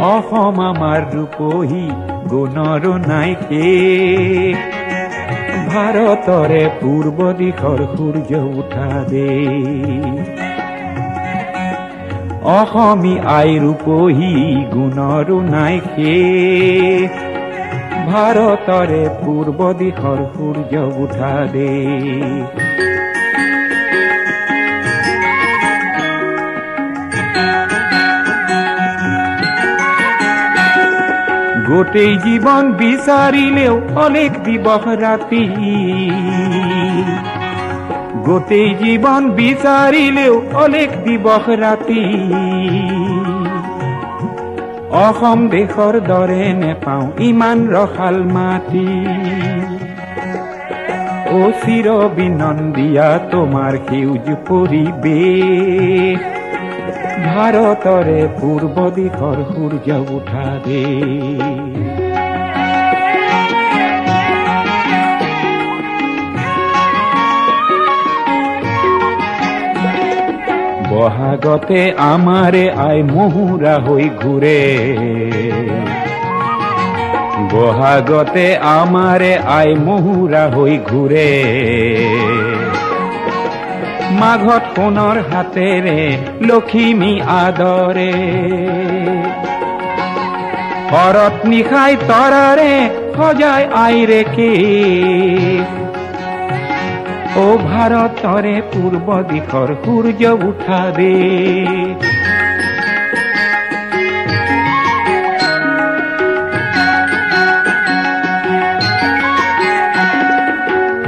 অসম আমাৰ ৰূপহী গুণৰো নাইকে ভাৰতৰে পূৰ্ব দিশৰ সূৰ্য উঠা দে অসমী আই ৰূপহী গুণৰো নাইকে ভাৰতৰে পূৰ্ব দিশৰ সূৰ্য উঠা দে গোটেই জীৱন বিচাৰিলেও অলেখ দিবস ৰাতি গোটেই জীৱন বিচাৰিলেও অলেখ দিবস ৰাতি অসম দেশৰ দৰে নেপাওঁ ইমান ৰসাল মাটি ও চিৰ বিনন্দিয়া তোমাৰ সেউজ পৰিৱেশ ভাৰতৰে পূৰ্ব দিশৰ সূৰ্য উঠা দে বহাগতে আমাৰে আই মহুৰা হৈ ঘূৰে বহাগতে আমাৰে আই মহুৰা হৈ ঘূৰে মাঘত সোণৰ হাতেৰে লখিমী আদৰে শৰত নিশাই তৰাৰে সজাই আইৰেকে ও ভাৰতৰে পূৰ্ব দিশৰ সূৰ্য উঠা দে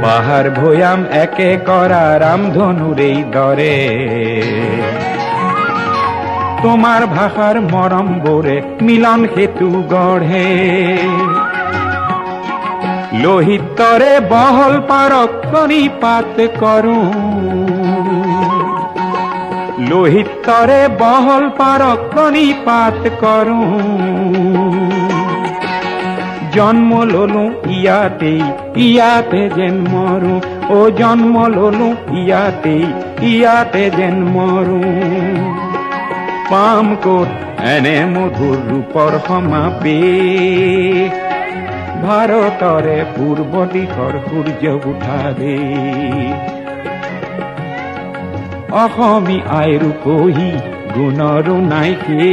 পাহাৰ ভৈয়াম একে কৰা ৰামধনুৰে দৰে তোমাৰ ভাষাৰ মৰম বোৰে মিলন সেতু গঢ়ে লোহিতৰে বহল পাৰক প্ৰণিপাত কৰো লোহিতৰে বহল পাৰক প্ৰণিপাত কৰো জন্ম ললো ইয়াতে যেন মৰো ও জন্ম ললো ইয়াতে যেন মৰো পাম ক'ত এনে মধুৰ ৰূপৰ সমাবেশ ভাৰতৰে পূৰ্ব দিশৰ সূৰ্য উঠা দে অসমী আই ৰূপহী গুণৰো নাইকে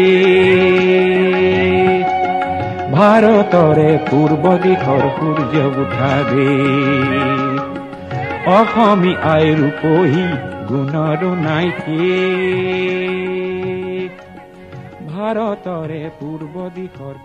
ভাৰতৰে পূৰ্ব দিশৰ সূৰ্য উঠা দে অসমী আই ৰূপহী গুণৰো নাইকে ভাৰতৰে পূৰ্ব দিশৰ